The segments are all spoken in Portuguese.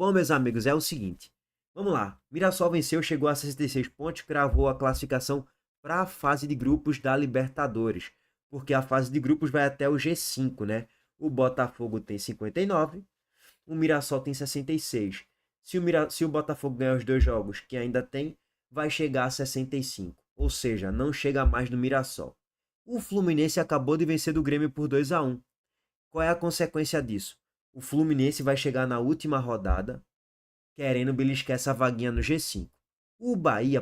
Bom, meus amigos, é o seguinte. Vamos lá. Mirassol venceu, chegou a 66 pontos, cravou a classificação para a fase de grupos da Libertadores. Porque a fase de grupos vai até o G5, né? O Botafogo tem 59, o Mirassol tem 66. Se o Botafogo ganhar os dois jogos que ainda tem, vai chegar a 65. Ou seja, não chega mais no Mirassol. O Fluminense acabou de vencer do Grêmio por 2-1. Qual é a consequência disso? O Fluminense vai chegar na última rodada querendo beliscar essa vaguinha no G5.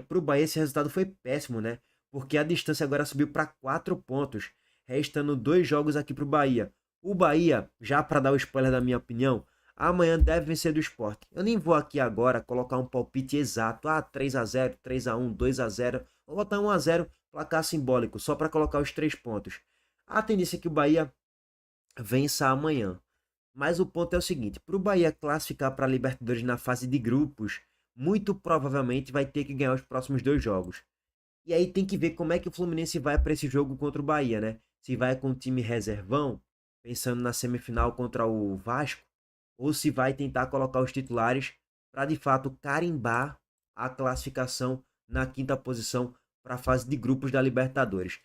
Pro Bahia esse resultado foi péssimo, né? Porque a distância agora subiu para 4 pontos, restando 2 jogos aqui pro Bahia. O Bahia, já para dar o spoiler da minha opinião, amanhã deve vencer do Sport. Eu nem vou aqui agora colocar um palpite exato, 3-0, 3-1, 2-0, vou botar 1-0, placar simbólico, só para colocar os 3 pontos. A tendência é que o Bahia vença amanhã. Mas o ponto é o seguinte, para o Bahia classificar para a Libertadores na fase de grupos, muito provavelmente vai ter que ganhar os próximos 2 jogos. E aí tem que ver como é que o Fluminense vai para esse jogo contra o Bahia, né? Se vai com o time reservão, pensando na semifinal contra o Vasco, ou se vai tentar colocar os titulares para de fato carimbar a classificação na quinta posição para a fase de grupos da Libertadores.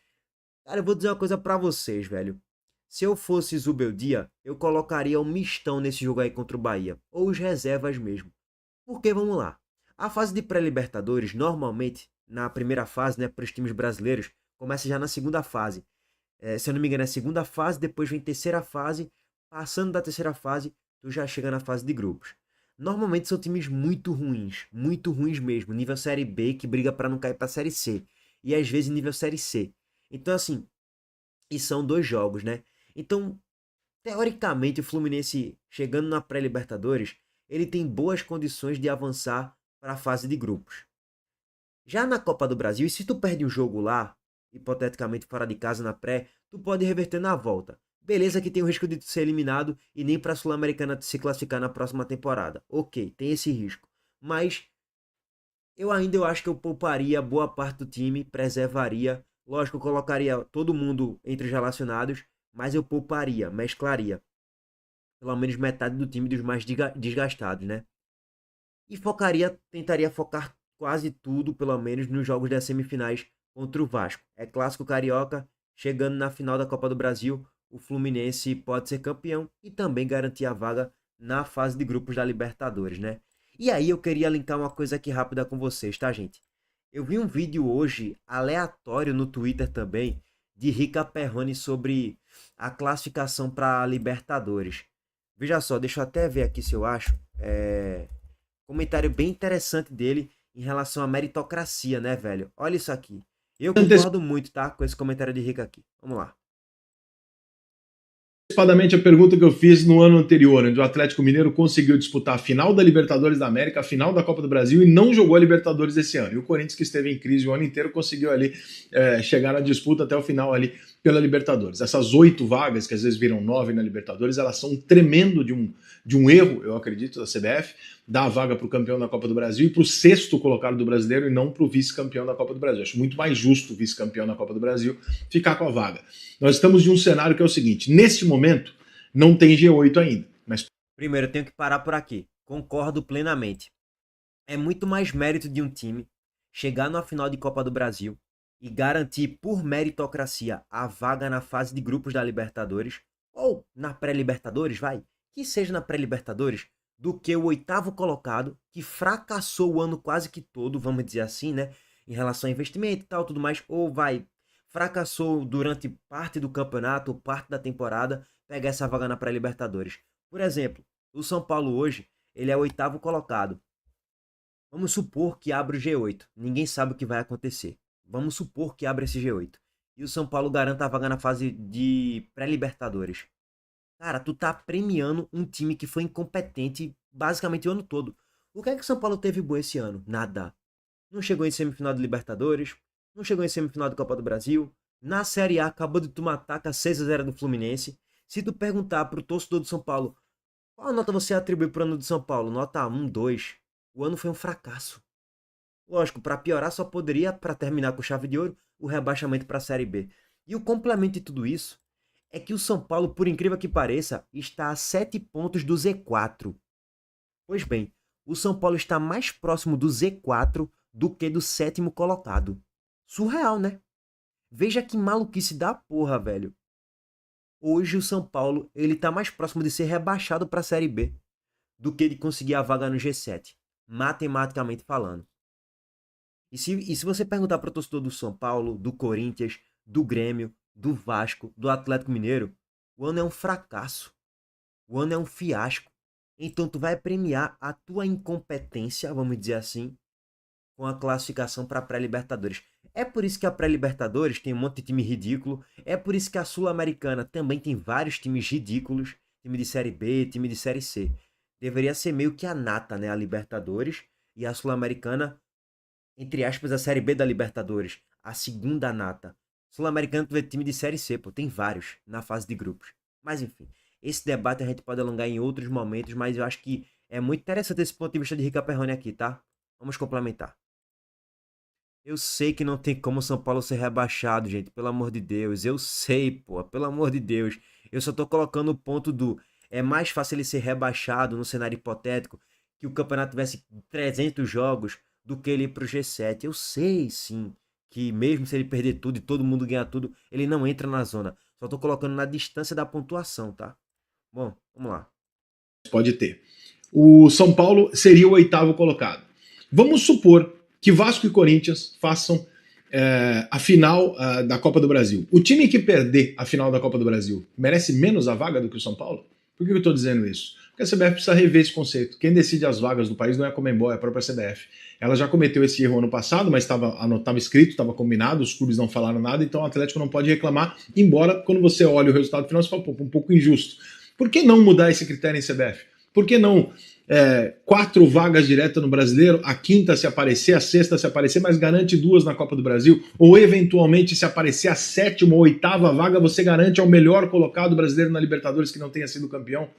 Cara, eu vou dizer uma coisa pra vocês, velho. Se eu fosse Zubeldia, eu colocaria um mistão nesse jogo aí contra o Bahia. Ou os reservas mesmo. Porque, vamos lá. A fase de pré-libertadores, normalmente, na primeira fase, né, para os times brasileiros, começa já na segunda fase. Se eu não me engano, é a segunda fase, depois vem terceira fase. Passando da terceira fase, tu já chega na fase de grupos. Normalmente são times muito ruins mesmo. Nível Série B, que briga para não cair para Série C. E às vezes nível Série C. Então, assim, e são 2 jogos, né? Então, teoricamente, o Fluminense, chegando na pré-Libertadores, ele tem boas condições de avançar para a fase de grupos. Já na Copa do Brasil, e se tu perde o jogo lá, hipoteticamente fora de casa na pré, tu pode reverter na volta. Beleza que tem o risco de tu ser eliminado e nem para a Sul-Americana se classificar na próxima temporada. Ok, tem esse risco. Mas eu acho que eu pouparia boa parte do time, preservaria. Lógico, eu colocaria todo mundo entre os relacionados, mas eu pouparia, mesclaria. Pelo menos metade do time dos mais desgastados, né? E tentaria focar quase tudo, pelo menos, nos jogos das semifinais contra o Vasco. É clássico carioca, chegando na final da Copa do Brasil, o Fluminense pode ser campeão e também garantir a vaga na fase de grupos da Libertadores, né? E aí eu queria linkar uma coisa aqui rápida com vocês, tá, gente? Eu vi um vídeo hoje, aleatório no Twitter também, de Rica Perrone sobre a classificação para a Libertadores. Veja só, deixa eu até ver aqui se eu acho. Comentário bem interessante dele em relação à meritocracia, né, velho? Olha isso aqui. Eu concordo muito, tá? Com esse comentário de Rica aqui. Vamos lá. Antecipadamente a pergunta que eu fiz no ano anterior, onde o Atlético Mineiro conseguiu disputar a final da Libertadores da América, a final da Copa do Brasil e não jogou a Libertadores esse ano. E o Corinthians, que esteve em crise o ano inteiro, conseguiu ali chegar na disputa até o final ali pela Libertadores. Essas 8 vagas, que às vezes viram 9 na Libertadores, elas são um tremendo de um erro, eu acredito, da CBF, dar a vaga para o campeão da Copa do Brasil e para o sexto colocado do brasileiro e não para o vice-campeão da Copa do Brasil. Acho muito mais justo o vice-campeão da Copa do Brasil ficar com a vaga. Nós estamos de um cenário que é o seguinte: neste momento, não tem G8 ainda. Mas Primeiro, eu tenho que parar por aqui. Concordo plenamente. É muito mais mérito de um time chegar na final de Copa do Brasil e garantir por meritocracia a vaga na fase de grupos da Libertadores, ou na pré-Libertadores, vai, que seja na pré-Libertadores, do que o oitavo colocado, que fracassou o ano quase que todo, vamos dizer assim, né, em relação a investimento e tal, tudo mais, ou vai, fracassou durante parte do campeonato, ou parte da temporada, pegar essa vaga na pré-Libertadores. Por exemplo, o São Paulo hoje, ele é o oitavo colocado. Vamos supor que abre o G8. Ninguém sabe o que vai acontecer. Vamos supor que abre esse G8. E o São Paulo garanta a vaga na fase de pré-Libertadores. Cara, tu tá premiando um time que foi incompetente basicamente o ano todo. O que é que o São Paulo teve bom esse ano? Nada. Não chegou em semifinal de Libertadores. Não chegou em semifinal de Copa do Brasil. Na Série A acabou de tomar ataque 6-0 do Fluminense. Se tu perguntar pro torcedor do São Paulo, qual nota você atribui pro ano do São Paulo? Nota 1, 2. O ano foi um fracasso. Lógico, para piorar só poderia, para terminar com chave de ouro, o rebaixamento para a Série B. E o complemento de tudo isso é que o São Paulo, por incrível que pareça, está a 7 pontos do Z4. Pois bem, o São Paulo está mais próximo do Z4 do que do sétimo colocado. Surreal, né? Veja que maluquice da porra, velho. Hoje o São Paulo, ele tá mais próximo de ser rebaixado para a Série B do que de conseguir a vaga no G7, matematicamente falando. E se você perguntar para o torcedor do São Paulo, do Corinthians, do Grêmio, do Vasco, do Atlético Mineiro, o ano é um fracasso. O ano é um fiasco. Então tu vai premiar a tua incompetência, vamos dizer assim, com a classificação para a pré-Libertadores. É por isso que a pré-Libertadores tem um monte de time ridículo. É por isso que a Sul-Americana também tem vários times ridículos. Time de Série B, time de Série C. Deveria ser meio que a nata, né? A Libertadores e a Sul-Americana, entre aspas, a Série B da Libertadores. A segunda nata. Sul-Americana tu vê time de Série C, pô. Tem vários na fase de grupos. Mas enfim, esse debate a gente pode alongar em outros momentos, mas eu acho que é muito interessante esse ponto de vista de Rica Perrone aqui, tá? Vamos complementar. Eu sei que não tem como o São Paulo ser rebaixado, gente. Pelo amor de Deus. Eu sei, pô. Pelo amor de Deus. Eu só tô colocando o ponto do... É mais fácil ele ser rebaixado no cenário hipotético que o campeonato tivesse 300 jogos do que ele ir pro G7. Eu sei, sim, que mesmo se ele perder tudo e todo mundo ganhar tudo, ele não entra na zona. Só tô colocando na distância da pontuação, tá? Bom, vamos lá. Pode ter. O São Paulo seria o oitavo colocado. Vamos supor que Vasco e Corinthians façam a final da Copa do Brasil. O time que perder a final da Copa do Brasil merece menos a vaga do que o São Paulo? Por que eu estou dizendo isso? Porque a CBF precisa rever esse conceito. Quem decide as vagas do país não é a Conmebol, é a própria CBF. Ela já cometeu esse erro ano passado, mas estava escrito, estava combinado, os clubes não falaram nada, então o Atlético não pode reclamar, embora quando você olha o resultado final, você fala, pô, um pouco injusto. Por que não mudar esse critério em CBF? Por que não 4 vagas diretas no Brasileiro, a quinta se aparecer, a sexta se aparecer, mas garante 2 na Copa do Brasil? Ou eventualmente se aparecer a 7ª ou 8ª vaga, você garante ao melhor colocado brasileiro na Libertadores que não tenha sido campeão,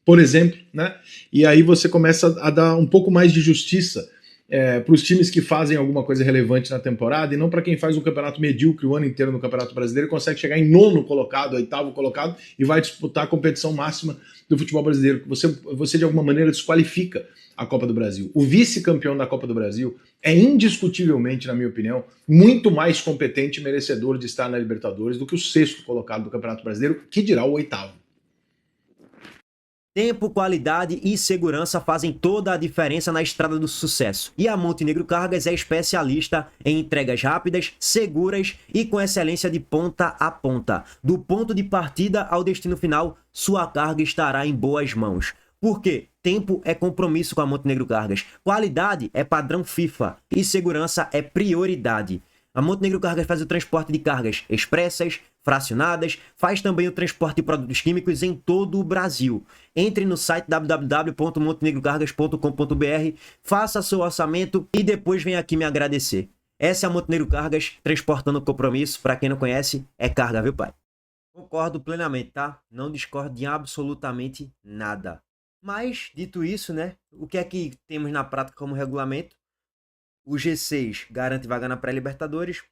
por exemplo, né? E aí você começa a dar um pouco mais de justiça para os times que fazem alguma coisa relevante na temporada e não para quem faz um campeonato medíocre o ano inteiro no Campeonato Brasileiro e consegue chegar em 9º colocado, 8º colocado e vai disputar a competição máxima do futebol brasileiro. Você de alguma maneira desqualifica a Copa do Brasil. O vice-campeão da Copa do Brasil é indiscutivelmente, na minha opinião, muito mais competente e merecedor de estar na Libertadores do que o 6º colocado do Campeonato Brasileiro, que dirá o 8º. Tempo, qualidade e segurança fazem toda a diferença na estrada do sucesso. E a Montenegro Cargas é especialista em entregas rápidas, seguras e com excelência de ponta a ponta. Do ponto de partida ao destino final, sua carga estará em boas mãos. Por quê? Tempo é compromisso com a Montenegro Cargas, qualidade é padrão FIFA e segurança é prioridade. A Montenegro Cargas faz o transporte de cargas expressas, fracionadas, faz também o transporte de produtos químicos em todo o Brasil. Entre no site www.montenegrocargas.com.br, faça seu orçamento e depois venha aqui me agradecer. Essa é a Montenegro Cargas, transportando compromisso. Para quem não conhece, é carga, viu, pai? Concordo plenamente, tá? Não discordo de absolutamente nada. Mas, dito isso, né? O que é que temos na prática como regulamento? O G6 garante vaga na pré-Libertadores.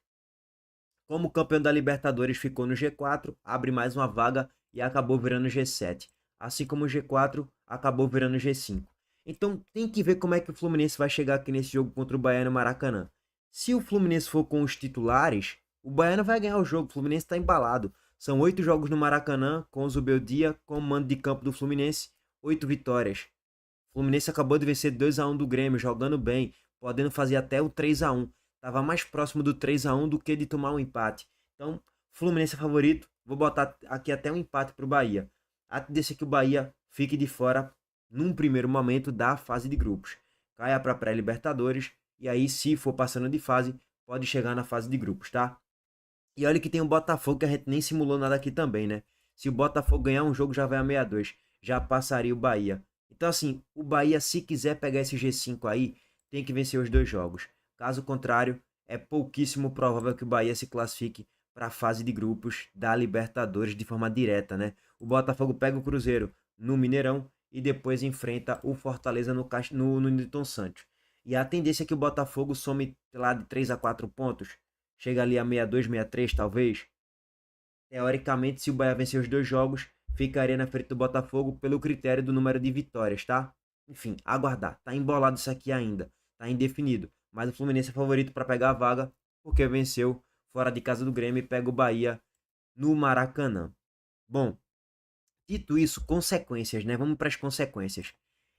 Como o campeão da Libertadores ficou no G4, abre mais uma vaga e acabou virando G7. Assim como o G4 acabou virando G5. Então tem que ver como é que o Fluminense vai chegar aqui nesse jogo contra o Bahia no Maracanã. Se o Fluminense for com os titulares, o Bahia vai ganhar o jogo. O Fluminense está embalado. São 8 jogos no Maracanã, com o Zubeldia como mando de campo do Fluminense, 8 vitórias. O Fluminense acabou de vencer 2-1 do Grêmio, jogando bem, podendo fazer até o 3-1. Tava mais próximo do 3-1 do que de tomar um empate. Então, Fluminense é favorito. Vou botar aqui até um empate pro Bahia. A tendência é que o Bahia fique de fora num primeiro momento da fase de grupos. Caia para pré-Libertadores e aí, se for passando de fase, pode chegar na fase de grupos, tá? E olha que tem o Botafogo, que a gente nem simulou nada aqui também, né? Se o Botafogo ganhar um jogo, já vai a 62. Já passaria o Bahia. Então, assim, o Bahia, se quiser pegar esse G5 aí, tem que vencer os 2 jogos. Caso contrário, é pouquíssimo provável que o Bahia se classifique para a fase de grupos da Libertadores de forma direta, né? O Botafogo pega o Cruzeiro no Mineirão e depois enfrenta o Fortaleza no Newton Santos. E a tendência é que o Botafogo some lá de 3 a 4 pontos, chega ali a 62, 63 talvez. Teoricamente, se o Bahia vencer os 2 jogos, ficaria na frente do Botafogo pelo critério do número de vitórias, tá? Enfim, aguardar. Tá embolado isso aqui ainda. Tá indefinido. Mas o Fluminense é favorito para pegar a vaga porque venceu fora de casa do Grêmio e pega o Bahia no Maracanã. Bom, dito isso, consequências, né? Vamos para as consequências.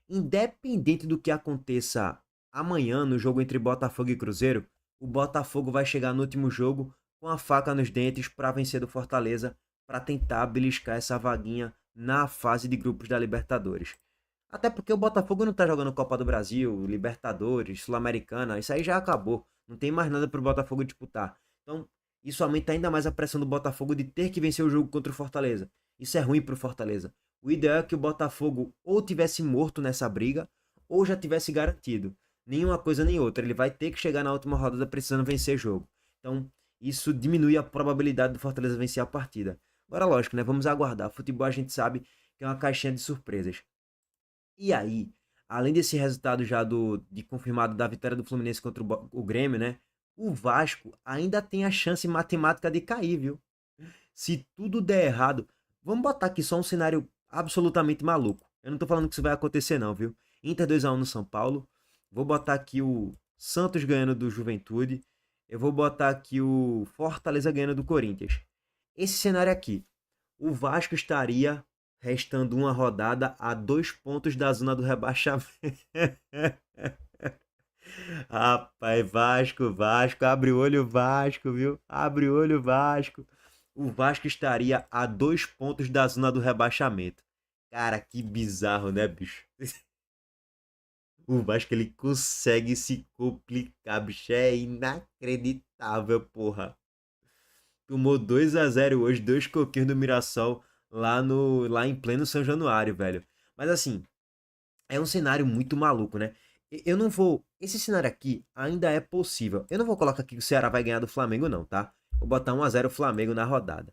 Independente do que aconteça amanhã no jogo entre Botafogo e Cruzeiro, o Botafogo vai chegar no último jogo com a faca nos dentes para vencer do Fortaleza, para tentar beliscar essa vaguinha na fase de grupos da Libertadores. Até porque o Botafogo não tá jogando Copa do Brasil, Libertadores, Sul-Americana, isso aí já acabou. Não tem mais nada pro Botafogo disputar. Então, isso aumenta ainda mais a pressão do Botafogo de ter que vencer o jogo contra o Fortaleza. Isso é ruim pro Fortaleza. O ideal é que o Botafogo ou tivesse morto nessa briga, ou já tivesse garantido. Nenhuma coisa nem outra. Ele vai ter que chegar na última rodada precisando vencer jogo. Então, isso diminui a probabilidade do Fortaleza vencer a partida. Agora, lógico, né? Vamos aguardar. Futebol a gente sabe que é uma caixinha de surpresas. E aí, além desse resultado já de confirmado da vitória do Fluminense contra o Grêmio, né? O Vasco ainda tem a chance matemática de cair, viu? Se tudo der errado, vamos botar aqui só um cenário absolutamente maluco. Eu não tô falando que isso vai acontecer não, viu? Inter 2-1 no São Paulo. Vou botar aqui o Santos ganhando do Juventude. Eu vou botar aqui o Fortaleza ganhando do Corinthians. Esse cenário aqui, o Vasco estaria restando uma rodada a 2 pontos da zona do rebaixamento. Rapaz, Vasco, abre o olho Vasco, viu? Abre o olho Vasco. O Vasco estaria a 2 pontos da zona do rebaixamento. Cara, que bizarro, né, bicho? O Vasco ele consegue se complicar, bicho. É inacreditável, porra. Tomou 2-0 hoje, dois coquinhos do Mirassol lá em pleno São Januário, velho. Mas assim, é um cenário muito maluco, né? Eu não vou. Esse cenário aqui ainda é possível. Eu não vou colocar aqui que o Ceará vai ganhar do Flamengo, não, tá? Vou botar 1-0 Flamengo na rodada.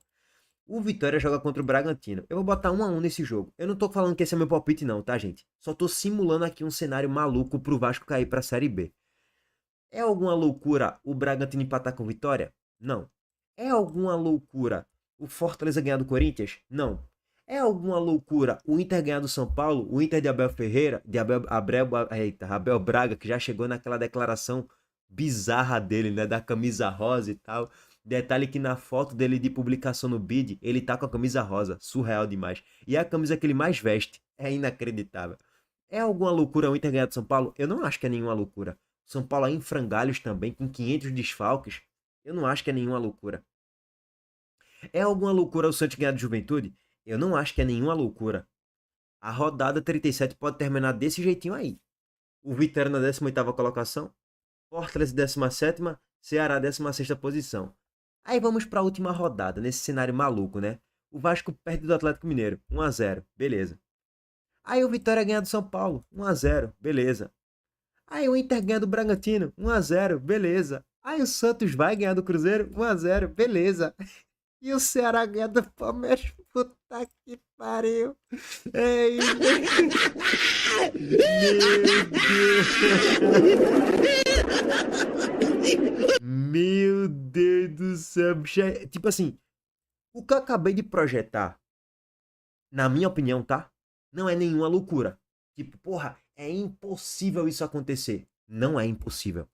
O Vitória joga contra o Bragantino. Eu vou botar 1-1 nesse jogo. Eu não tô falando que esse é meu palpite, não, tá, gente? Só tô simulando aqui um cenário maluco pro Vasco cair pra Série B. É alguma loucura o Bragantino empatar com o Vitória? Não. É alguma loucura o Fortaleza ganhar do Corinthians? Não. É alguma loucura o Inter ganhar do São Paulo? O Inter de Abel Ferreira, Abel Braga, que já chegou naquela declaração bizarra dele, né? Da camisa rosa e tal. Detalhe que na foto dele de publicação no BID, ele tá com a camisa rosa. Surreal demais. E é a camisa que ele mais veste. É inacreditável. É alguma loucura o Inter ganhar do São Paulo? Eu não acho que é nenhuma loucura. São Paulo aí em frangalhos também, com 500 desfalques. Eu não acho que é nenhuma loucura. É alguma loucura o Santos ganhar de Juventude? Eu não acho que é nenhuma loucura. A rodada 37 pode terminar desse jeitinho aí. O Vitória na 18ª colocação, Fortaleza 17ª, Ceará 16ª posição. Aí vamos para a última rodada, nesse cenário maluco, né? O Vasco perde do Atlético Mineiro, 1-0, beleza. Aí o Vitória ganha do São Paulo, 1-0, beleza. Aí o Inter ganha do Bragantino, 1-0, beleza. Aí o Santos vai ganhar do Cruzeiro, 1-0, beleza. E o Ceará ganha do Palmeiras, puta que pariu. Ei, meu Deus do céu, bicho. Tipo assim, o que eu acabei de projetar, na minha opinião, tá? Não é nenhuma loucura. Tipo, porra, é impossível isso acontecer. Não é impossível.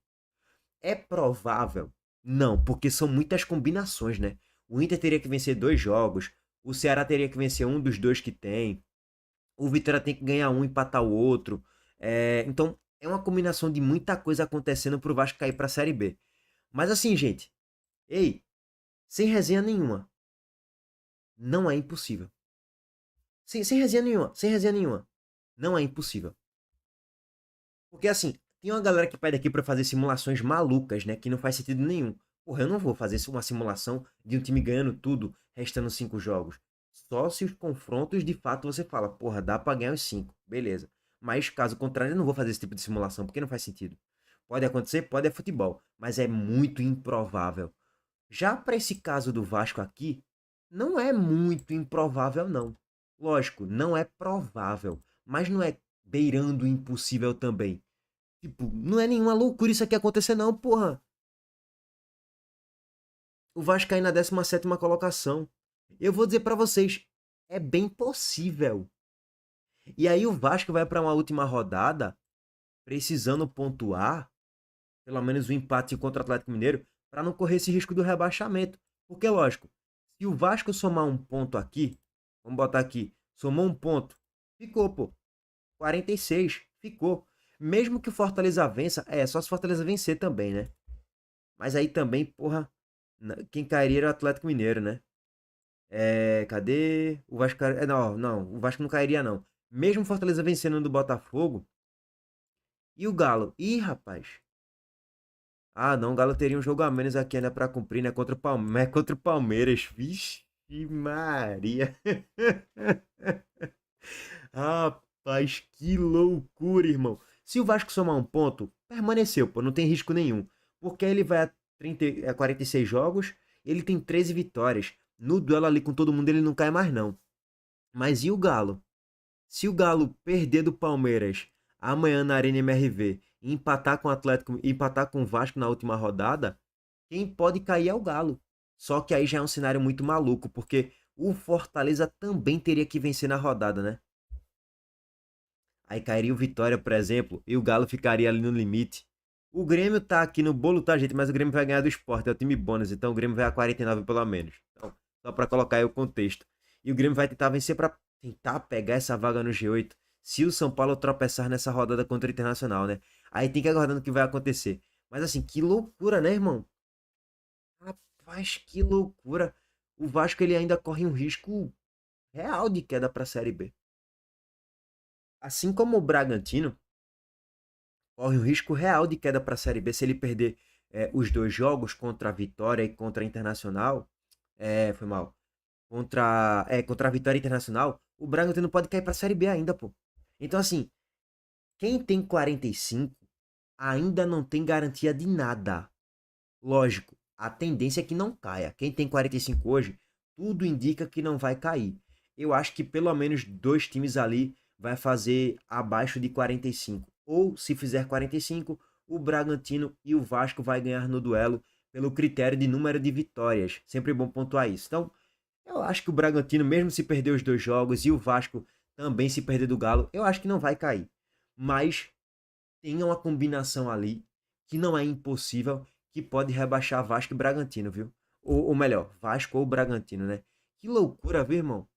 É provável? Não, porque são muitas combinações, né? O Inter teria que vencer 2 jogos, o Ceará teria que vencer um dos dois que tem, o Vitória tem que ganhar um e empatar o outro. Então, é uma combinação de muita coisa acontecendo pro Vasco cair pra Série B. Mas assim, gente, ei, sem resenha nenhuma, não é impossível. Sem resenha nenhuma, sem resenha nenhuma, não é impossível. Porque assim, tem uma galera que pede aqui pra fazer simulações malucas, né? Que não faz sentido nenhum. Porra, eu não vou fazer uma simulação de um time ganhando tudo, restando 5 jogos. Só se os confrontos de fato você fala, porra, dá pra ganhar os 5, beleza. Mas caso contrário, eu não vou fazer esse tipo de simulação, porque não faz sentido. Pode acontecer, pode é futebol, mas é muito improvável. Já para esse caso do Vasco aqui, não é muito improvável, não. Lógico, não é provável, mas não é beirando o impossível também. Tipo, não é nenhuma loucura isso aqui acontecer, não, porra. O Vasco cai na 17ª colocação. Eu vou dizer pra vocês, é bem possível. E aí o Vasco vai para uma última rodada precisando pontuar, pelo menos o empate contra o Atlético Mineiro, para não correr esse risco do rebaixamento. Porque, lógico, se o Vasco somar um ponto aqui, vamos botar aqui, somou um ponto, ficou, pô. 46, ficou. Mesmo que o Fortaleza vença, só se o Fortaleza vencer também, né? Mas aí também, porra, quem cairia era o Atlético Mineiro, né? Cadê? O Vasco. Não, não, o Vasco não cairia, não. Mesmo o Fortaleza vencendo do Botafogo. E o Galo? Ih, rapaz. Ah, não, o Galo teria um jogo a menos aqui ainda pra cumprir, né? Contra o Palmeiras. Contra o Palmeiras. Vixe, Maria. Rapaz, que loucura, irmão. Se o Vasco somar um ponto, permaneceu, pô, não tem risco nenhum. Porque ele vai a 46 jogos, ele tem 13 vitórias. No duelo ali com todo mundo, ele não cai mais, não. Mas e o Galo? Se o Galo perder do Palmeiras amanhã na Arena MRV e empatar com o Atlético, empatar com o Vasco na última rodada, quem pode cair é o Galo. Só que aí já é um cenário muito maluco, porque o Fortaleza também teria que vencer na rodada, né? Aí cairia o Vitória, por exemplo, e o Galo ficaria ali no limite. O Grêmio tá aqui no bolo, tá, gente? Mas o Grêmio vai ganhar do Sport, é o time bônus, então o Grêmio vai a 49 pelo menos. Então, só pra colocar aí o contexto. E o Grêmio vai tentar vencer pra tentar pegar essa vaga no G8, se o São Paulo tropeçar nessa rodada contra o Internacional, né? Aí tem que aguardar o que vai acontecer. Mas assim, que loucura, né, irmão? Rapaz, que loucura. O Vasco ele ainda corre um risco real de queda pra Série B. Assim como o Bragantino corre um risco real de queda para a Série B se ele perder os dois jogos contra a Vitória e contra a Internacional. Foi mal. Contra a Vitória Internacional, o Bragantino pode cair para a Série B ainda, pô. Então, assim, quem tem 45 ainda não tem garantia de nada. Lógico, a tendência é que não caia. Quem tem 45 hoje, tudo indica que não vai cair. Eu acho que pelo menos dois times ali vai fazer abaixo de 45. Ou se fizer 45, o Bragantino e o Vasco vai ganhar no duelo pelo critério de número de vitórias. Sempre bom pontuar isso. Então, eu acho que o Bragantino, mesmo se perder os dois jogos e o Vasco também se perder do Galo, eu acho que não vai cair. Mas tem uma combinação ali que não é impossível, que pode rebaixar Vasco e Bragantino, viu? Ou melhor, Vasco ou Bragantino, né? Que loucura, viu, irmão?